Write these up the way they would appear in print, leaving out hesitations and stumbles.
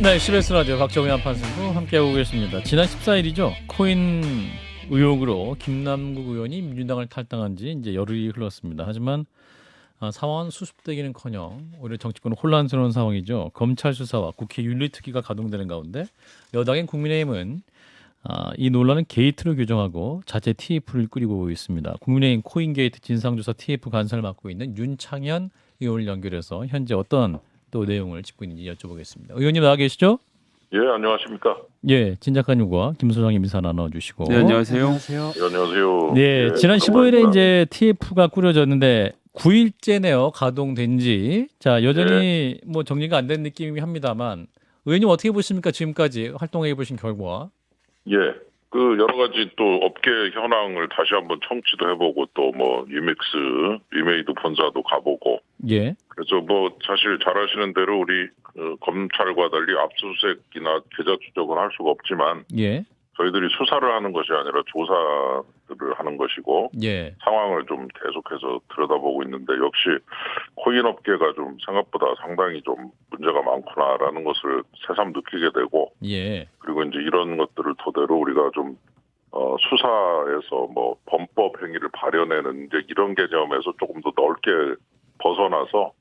네, CBS 라디오 박정희 한판승부 함께하고 계십니다. 지난 14일이죠. 코인 의혹으로 김남국 의원이 민주당을 탈당한 지 이제 열흘이 흘렀습니다. 하지만 상황은 수습되기는커녕 오히려 정치권은 혼란스러운 상황이죠. 검찰 수사와 국회 윤리특위가 가동되는 가운데 여당인 국민의힘은 이 논란은 게이트로 규정하고 자체 TF를 꾸리고 있습니다. 국민의힘 코인게이트 진상조사 TF 간사를 맡고 있는 윤창현 의원을 연결해서 현재 어떤 또 내용을 짚고 있는지 여쭤보겠습니다. 의원님 나와 계시죠? 예, 안녕하십니까? 예, 진 작가님과 김 소장님 인사 나눠주시고. 네, 안녕하세요. 예, 안녕하세요. 네, 예, 지난 15일에 오랜만입니다. 이제 TF가 꾸려졌는데 9일째네요. 가동된 지. 자, 여전히 뭐 정리가 안 된 느낌이 합니다만 의원님 어떻게 보십니까? 지금까지 활동해 보신 결과. 예, 그 여러 가지 또 업계 현황을 다시 한번 청취도 해보고 또 뭐 유믹스, 리메이드 본사도 가보고. 예. 그래서 뭐 사실 잘 아시는 대로 우리 검찰과 달리 압수수색이나 계좌 추적은 할 수가 없지만 예. 저희들이 수사를 하는 것이 아니라 조사를 하는 것이고 예. 상황을 좀 계속해서 들여다보고 있는데 역시 코인 업계가 좀 생각보다 상당히 좀 문제가 많구나라는 것을 새삼 느끼게 되고 예. 그리고 이제 이런 것들을 토대로 우리가 좀 수사에서 뭐 범법 행위를 발현해는 이제 이런 개념에서 조금 더 넓게 벗어나서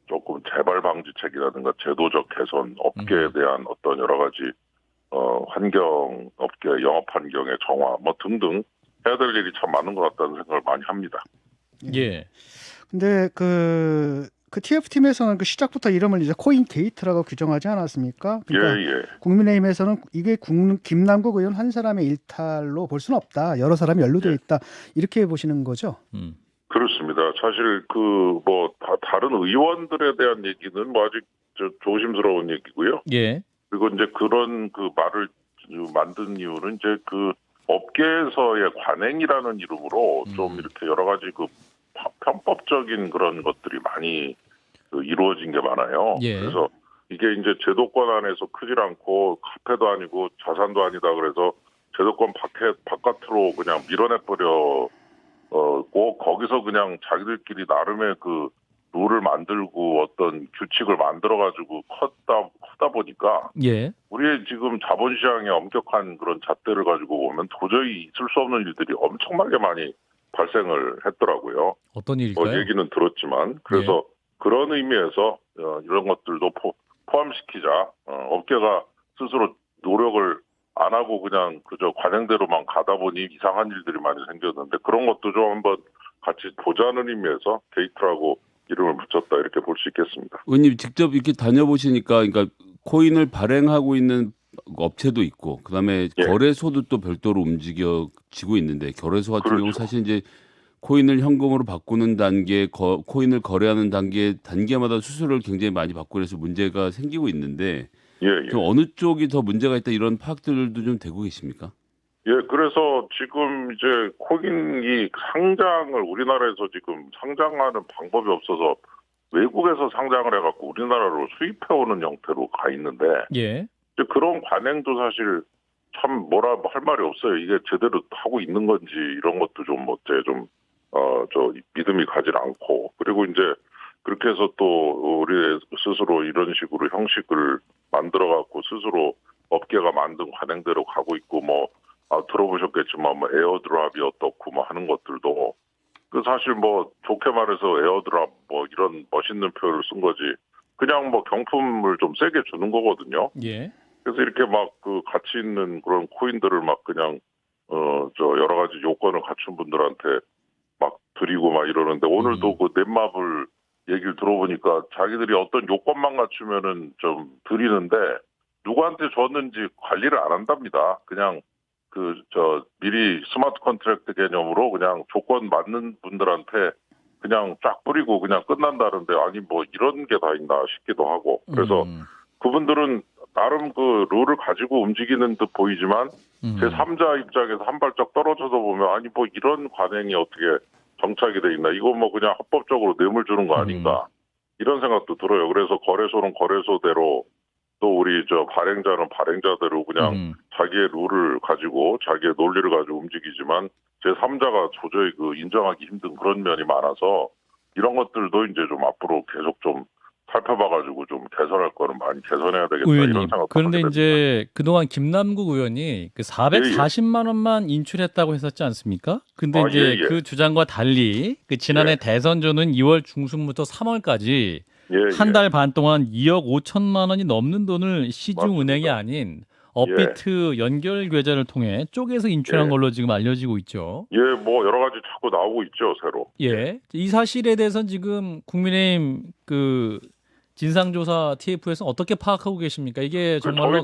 조금 재발 방지책이라든가 제도적 개선, 업계에 대한 어떤 여러 가지 환경, 업계 영업 환경의 정화 뭐 등등 해야 될 일이 참 많은 것 같다는 생각을 많이 합니다. 예. 근데 그 TF팀에서는 그 시작부터 이름을 이제 코인 게이트라고 규정하지 않았습니까? 그러니까 예. 국민의힘에서는 이게 김남국 의원 한 사람의 일탈로 볼 수는 없다. 여러 사람이 연루되어 있다. 이렇게 보시는 거죠? 그렇습니다. 사실 그 뭐 다른 의원들에 대한 얘기는 뭐 아직 조심스러운 얘기고요. 예. 그리고 이제 그런 그 말을 만든 이유는 이제 그 업계에서의 관행이라는 이름으로 좀 이렇게 여러 가지 그 편법적인 그런 것들이 많이 이루어진 게 많아요. 예. 그래서 이게 이제 제도권 안에서 크질 않고 카페도 아니고 자산도 아니다 그래서 제도권 바깥으로 그냥 밀어내버려 고 거기서 그냥 자기들끼리 나름의 그 룰을 만들고 어떤 규칙을 만들어가지고 크다 보니까 예. 우리의 지금 자본시장의 엄격한 그런 잣대를 가지고 보면 도저히 있을 수 없는 일들이 엄청나게 많이 발생을 했더라고요. 어떤 일일까요? 얘기는 들었지만 그래서 그런 의미에서 이런 것들도 포함시키자. 업계가 스스로 노력을 안 하고 그냥 그저 관행대로만 가다 보니 이상한 일들이 많이 생겼는데 그런 것도 좀 한번 같이 보자는 의미에서 게이트라고 이름을 붙였다 이렇게 볼 수 있겠습니다. 의원님 직접 이렇게 다녀보시니까 그러니까 코인을 발행하고 있는 업체도 있고 그다음에 거래소도 또 별도로 움직여지고 있는데 거래소 같은 경우 사실 이제 코인을 현금으로 바꾸는 단계, 코인을 거래하는 단계마다 수수료를 굉장히 많이 받고 그래서 문제가 생기고 있는데 좀 어느 쪽이 더 문제가 있다 이런 파악들도 좀 되고 계십니까? 예, 그래서 지금 이제 코인이 상장을 우리나라에서 지금 상장하는 방법이 없어서 외국에서 상장을 해갖고 우리나라로 수입해오는 형태로 가 있는데 예. 이제 그런 관행도 사실 참 뭐라 할 말이 없어요. 이게 제대로 하고 있는 건지 이런 것도 좀 어째 좀 믿음이 가질 않고 그리고 이제 그렇게 해서 또 우리 스스로 이런 식으로 형식을 만들어갖고 스스로 업계가 만든 관행대로 가고 있고 뭐 들어보셨겠지만 뭐 에어드랍이 어떻고 뭐 하는 것들도 그 사실 뭐 좋게 말해서 에어드랍 뭐 이런 멋있는 표현을 쓴 거지 그냥 뭐 경품을 좀 세게 주는 거거든요. 예. 그래서 이렇게 막 그 가치 있는 그런 코인들을 막 그냥 여러 가지 요건을 갖춘 분들한테 막 드리고 막 이러는데 오늘도 그 넷마블 얘기를 들어보니까 자기들이 어떤 요건만 갖추면은 좀 드리는데 누구한테 줬는지 관리를 안 한답니다. 그냥 미리 스마트 컨트랙트 개념으로 그냥 조건 맞는 분들한테 그냥 쫙 뿌리고 그냥 끝난다는데 아니 뭐 이런 게 다 있나 싶기도 하고 그래서 그분들은 나름 그 룰을 가지고 움직이는 듯 보이지만 제3자 입장에서 한 발짝 떨어져서 보면 아니 뭐 이런 관행이 어떻게 정착이 돼 있나 이거 뭐 그냥 합법적으로 뇌물 주는 거 아닌가 이런 생각도 들어요. 그래서 거래소는 거래소대로 또 우리 발행자는 발행자대로 그냥 자기의 룰을 가지고 자기의 논리를 가지고 움직이지만 제3자가 도저히 인정하기 힘든 그런 면이 많아서 이런 것들도 이제 좀 앞으로 계속 좀 살펴봐가지고 좀 개선할 거는 많이 개선해야 되겠다 이런 의원님. 생각도 그런데 하게 됩니다. 이제 그동안 김남국 의원이 그 440만 원만 인출했다고 했었지 않습니까? 근데 이제 예. 그 주장과 달리 그 지난해 예. 대선조는 2월 중순부터 3월까지 예, 한 달 반 동안 2억 5천만 원이 넘는 돈을 시중은행이 맞습니다. 아닌 업비트 연결 계좌를 통해 쪼개서 인출한 예. 걸로 지금 알려지고 있죠. 예, 뭐 여러 가지 자꾸 나오고 있죠 새로. 예. 이 사실에 대해서는 지금 국민의힘 그 진상조사 TF에서 어떻게 파악하고 계십니까? 이게 정말로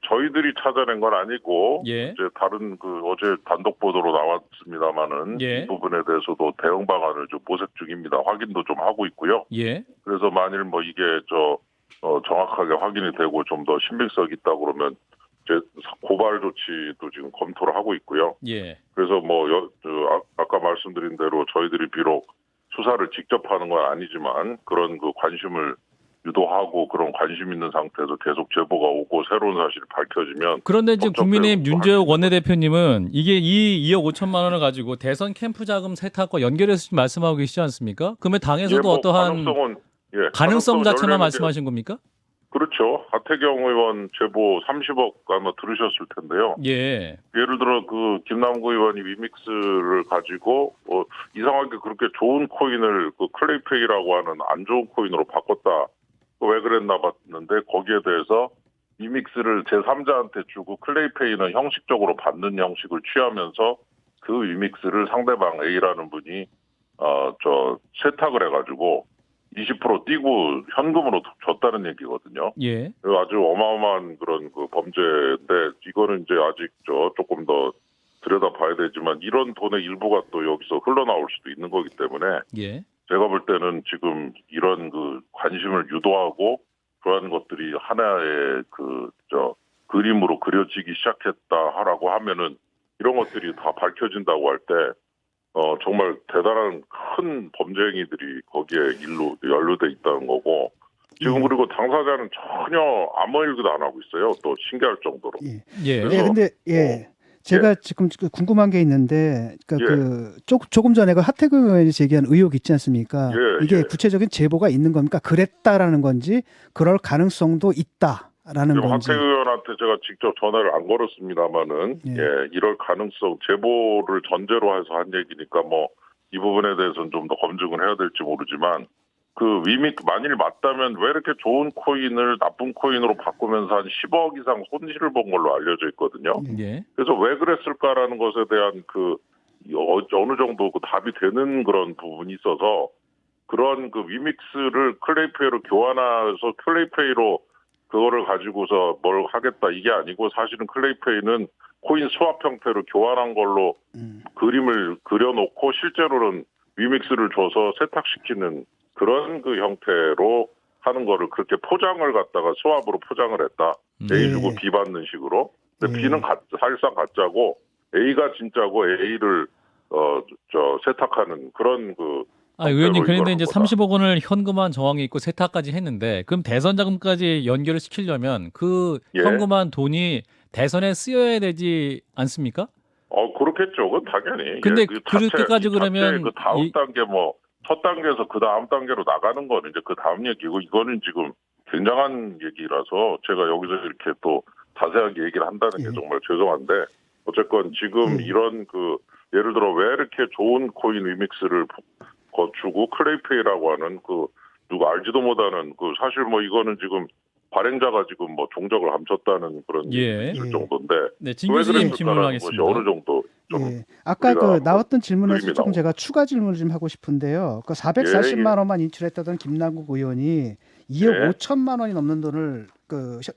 저희들이 찾아낸 건 아니고 예. 이제 다른 그 어제 단독 보도로 나왔습니다만은 예. 이 부분에 대해서도 대응 방안을 좀 모색 중입니다. 확인도 좀 하고 있고요. 예. 그래서 만일 뭐 이게 정확하게 확인이 되고 좀 더 신빙성이 있다 그러면 이제 고발 조치도 지금 검토를 하고 있고요. 예. 그래서 뭐 아까 말씀드린 대로 저희들이 비록 수사를 직접 하는 건 아니지만 그런 그 관심을 유도하고 그런 관심 있는 상태에서 계속 제보가 오고 새로운 사실이 밝혀지면 그런데 이제 법적 국민의힘 대응도 윤재욱 할 원내대표님은 이게 이 2억 5천만 원을 가지고 대선 캠프 자금 세탁과 연결해서 지금 말씀하고 계시지 않습니까? 그러면 당에서도 뭐 어떠한 가능성 가능성은 자체나 열리는 게 말씀하신 겁니까? 그렇죠. 하태경 의원 제보 30억 아마 들으셨을 텐데요. 예. 예를 들어 그 김남구 의원이 위믹스를 가지고 이상하게 그렇게 좋은 코인을 그 클레이페이라고 하는 안 좋은 코인으로 바꿨다. 왜 그랬나 봤는데 거기에 대해서 위믹스를 제3자한테 주고 클레이페이는 형식적으로 받는 형식을 취하면서 그 위믹스를 상대방 A라는 분이 세탁을 해가지고 20% 띄고 현금으로 줬다는 얘기거든요. 예. 아주 어마어마한 그런 그 범죄인데 이거는 이제 아직 조금 더 들여다봐야 되지만 이런 돈의 일부가 또 여기서 흘러나올 수도 있는 거기 때문에 예. 제가 볼 때는 지금 이런 그 관심을 유도하고 그러한 것들이 하나의 그림으로 그려지기 시작했다라고 하면은 이런 것들이 다 밝혀진다고 할 때 정말 대단한 큰 범죄행위들이 거기에 연루돼 있다는 거고 지금 그리고 당사자는 전혀 아무 일도 안 하고 있어요. 또 신기할 정도로. 예. 예. 그래서 근데 제가 지금 궁금한 게 있는데, 그러니까 조금 전에 그 하태경 의원이 제기한 의혹 있지 않습니까? 이게 구체적인 제보가 있는 겁니까? 그랬다라는 건지, 그럴 가능성도 있다라는 건지. 하태경 의원한테 제가 직접 전화를 안 걸었습니다만은, 이럴 가능성 제보를 전제로 해서 한 얘기니까 뭐 이 부분에 대해서는 좀 더 검증을 해야 될지 모르지만. 그 만일 맞다면 왜 이렇게 좋은 코인을 나쁜 코인으로 바꾸면서 한 10억 이상 손실을 본 걸로 알려져 있거든요. 예. 그래서 왜 그랬을까라는 것에 대한 어느 정도 그 답이 되는 그런 부분이 있어서 그런 그 위믹스를 클레이페이로 교환해서 클레이페이로 그거를 가지고서 뭘 하겠다 이게 아니고 사실은 클레이페이는 코인 스왑 형태로 교환한 걸로 그림을 그려놓고 실제로는 위믹스를 줘서 세탁시키는 그런 그 형태로 하는 거를 그렇게 포장을 갖다가 스왑으로 포장을 했다. A 주고 B 받는 식으로. 근데 B는 사실상 가짜고 A가 진짜고 A를 세탁하는 그런 그. 의원님 그런데 이제 30억 원을 현금화한 정황이 있고 세탁까지 했는데 그럼 대선 자금까지 연결을 시키려면 그 현금화한 돈이 대선에 쓰여야 되지 않습니까? 그렇겠죠. 그건 당연히. 근데 그렇게까지 그러면 그 다음 단계 첫 단계에서 그 다음 단계로 나가는 거는 이제 그 다음 얘기고 이거는 지금 굉장한 얘기라서 제가 여기서 이렇게 또 자세하게 얘기를 한다는 게 정말 죄송한데 어쨌건 지금 이런 예를 들어 왜 이렇게 좋은 코인 위믹스를 거주고 클레이페이라고 하는 누가 알지도 못하는 사실 뭐 이거는 지금 발행자가 지금 뭐 종적을 감췄다는 그런 얘기 있을 정도인데 네, 진 교수님 질문하겠습니다. 어느 정도 아까 나왔던 질문에서 조금 제가 추가 질문을 좀 하고 싶은데요. 440만 원만 인출했다던 김남국 의원이 2억 5천만 원이 넘는 돈을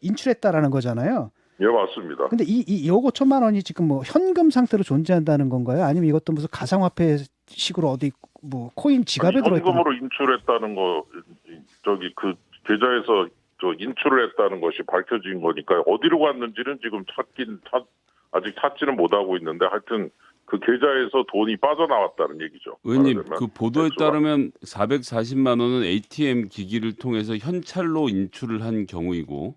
인출했다라는 거잖아요. 예, 맞습니다. 근데 이 2억 5천만 원이 지금 뭐 현금 상태로 존재한다는 건가요? 아니면 이것도 무슨 가상화폐 식으로 어디 뭐 코인 지갑에 들어있다는 현금으로 인출했다는 거 그 계좌에서 인출을 했다는 것이 밝혀진 거니까 어디로 갔는지는 지금 아직 찾지는 못하고 있는데 하여튼 그 계좌에서 돈이 빠져나왔다는 얘기죠. 의원님 그 보도에 따르면 440만 원은 ATM 기기를 통해서 현찰로 인출을 한 경우이고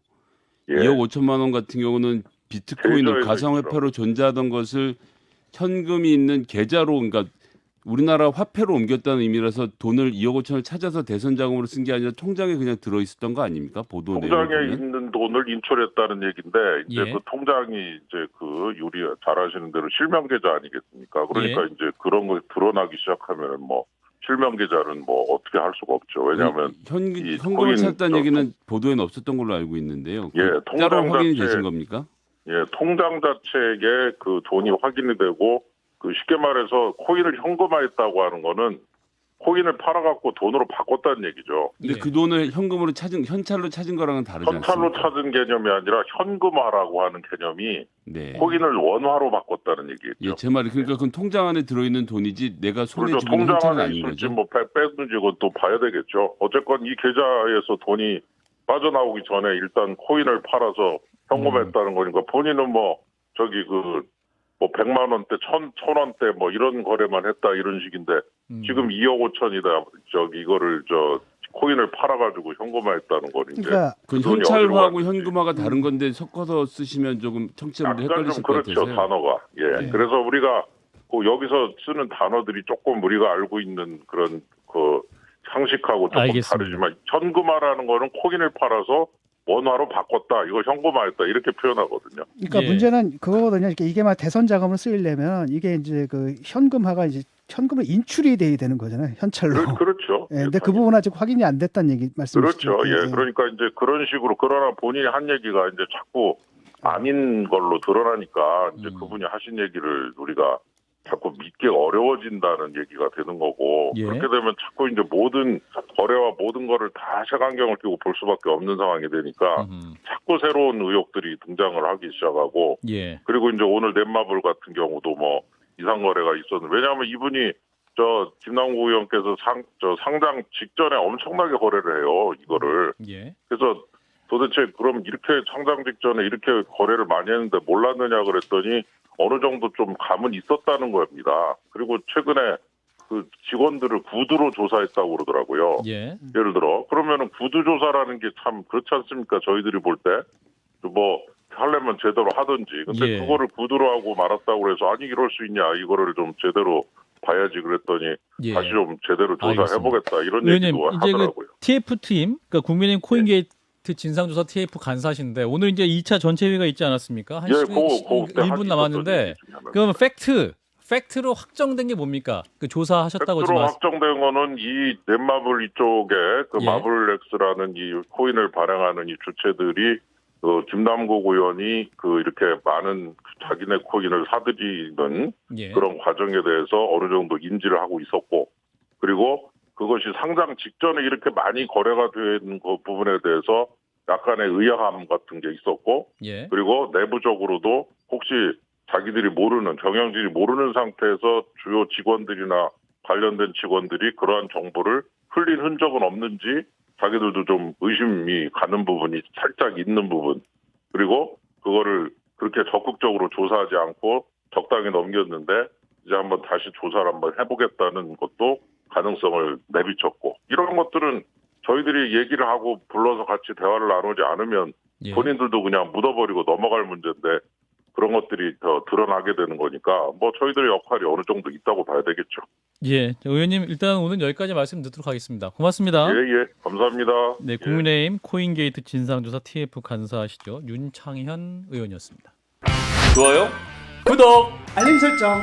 2억 5천만 원 같은 경우는 비트코인을 가상화폐로 존재하던 것을 현금이 있는 계좌로 그러니까 우리나라 화폐로 옮겼다는 의미라서 돈을 2억 5천을 찾아서 대선 자금으로 쓴 게 아니라 통장에 그냥 들어 있었던 거 아닙니까? 보도 내용을 통장에 보면. 있는 돈을 인출했다는 얘기인데 이제 예. 그 통장이 이제 그 유리 잘 아시는 대로 실명 계좌 아니겠습니까? 그러니까 예. 이제 그런 거 드러나기 시작하면 뭐 실명 계좌는 뭐 어떻게 할 수가 없죠. 왜냐하면 이 현금을 코인 찾았다는 저- 얘기는 보도에는 없었던 걸로 알고 있는데요. 예, 따로 통장 확인이 자체- 되신 겁니까? 예, 통장 자체에 그 돈이 확인이 되고 그 쉽게 말해서 코인을 현금화했다고 하는 거는 코인을 팔아갖고 돈으로 바꿨다는 얘기죠. 근데 예. 그 돈을 현금으로 찾은 현찰로 찾은 거랑은 다르지 현찰로 않습니까? 찾은 개념이 아니라 현금화라고 하는 개념이 네. 코인을 원화로 바꿨다는 얘기겠죠. 예, 제 말이 그러니까 그건 통장 안에 들어 있는 돈이지 내가 손에 그렇죠. 쥐고 있는 통장 현찰은 안에 아닌 있을지 거죠. 뭐 뺐는지 그것도 봐야 되겠죠. 어쨌건 이 계좌에서 돈이 빠져나오기 전에 일단 코인을 팔아서 현금했다는 거니까 본인은 뭐 저기 그 뭐 100만 원대, 1,000원대 뭐 이런 거래만 했다 이런 식인데 지금 2억 5천이다 저기 이거를 저 코인을 팔아가지고 현금화했다는 거는 이제 그러니까 그 돈이 현찰화하고 어디로 현금화가 다른 건데 섞어서 쓰시면 조금 청취자분들 약간 좀 헷갈리실 것 그렇죠 같아서요. 단어가 예 네. 그래서 우리가 그 여기서 쓰는 단어들이 조금 우리가 알고 있는 그런 그 상식하고 조금 알겠습니다. 다르지만 현금화라는 거는 코인을 팔아서 원화로 바꿨다 이거 현금화했다 이렇게 표현하거든요. 그러니까 예. 문제는 그거거든요. 이게 막 대선 자금을 쓰려면 이게 이제 그 현금화가 이제 현금으로 인출이 돼야 되는 거잖아요. 현찰로. 그렇죠. 예, 근데 그 부분은 아직 확인이 안 됐다는 얘기 말씀이시죠. 그렇죠. 예. 그러니까 이제 그런 식으로 그러나 본인이 한 얘기가 이제 자꾸 아닌 걸로 드러나니까 이제 그분이 하신 얘기를 우리가 자꾸 믿기 어려워진다는 얘기가 되는 거고 예. 그렇게 되면 자꾸 이제 모든 거래와 모든 거를 다 색안경을 끼고 볼 수밖에 없는 상황이 되니까 자꾸 새로운 의혹들이 등장을 하기 시작하고 예. 그리고 이제 오늘 넷마블 같은 경우도 뭐 이상 거래가 있었는데 왜냐하면 이분이 저 김남국 의원께서 상장 직전에 엄청나게 거래를 해요 이거를 예. 그래서 도대체 그럼 이렇게 상장 직전에 이렇게 거래를 많이 했는데 몰랐느냐 그랬더니 어느 정도 좀 감은 있었다는 겁니다. 그리고 최근에 그 직원들을 구두로 조사했다고 그러더라고요. 예. 예를 들어 그러면은 구두 조사라는 게 참 그렇지 않습니까? 저희들이 볼 때 뭐 하려면 제대로 하든지 근데 예. 그거를 구두로 하고 말았다고 그래서 아니 이럴 수 있냐 이거를 좀 제대로 봐야지 그랬더니 예. 다시 좀 제대로 조사해보겠다 이런 의원님 얘기도 이제 그 하더라고요. TF 팀, 그러니까 국민의힘 코인게이트 진상조사 TF 간사신데 오늘 이제 2차 전체회의가 있지 않았습니까? 한 예, 1분 남았는데 그러면 팩트로 확정된 게 뭡니까? 그 조사하셨다고 팩트로 지금 확정된 거는 이 넷마블 이쪽에 그 예. 마블렉스라는 이 코인을 발행하는 이 주체들이 그 김남국 의원이 그 이렇게 많은 자기네 코인을 사들이는 예. 그런 과정에 대해서 어느 정도 인지를 하고 있었고 그리고 그것이 상장 직전에 이렇게 많이 거래가 되는 그 부분에 대해서 약간의 의아함 같은 게 있었고 예. 그리고 내부적으로도 혹시 자기들이 모르는 경영진이 모르는 상태에서 주요 직원들이나 관련된 직원들이 그러한 정보를 흘린 흔적은 없는지 자기들도 좀 의심이 가는 부분이 살짝 있는 부분 그리고 그거를 그렇게 적극적으로 조사하지 않고 적당히 넘겼는데 이제 한번 다시 조사를 한번 해보겠다는 것도 가능성을 내비쳤고 이런 것들은 저희들이 얘기를 하고 불러서 같이 대화를 나누지 않으면 예. 본인들도 그냥 묻어버리고 넘어갈 문제인데 그런 것들이 더 드러나게 되는 거니까 뭐 저희들의 역할이 어느 정도 있다고 봐야 되겠죠. 예. 자, 의원님 일단 오늘 여기까지 말씀 듣도록 하겠습니다. 고맙습니다. 예, 감사합니다. 네, 국민의힘 코인게이트 진상조사 TF 간사시죠. 윤창현 의원이었습니다. 좋아요, 구독. 알림 설정.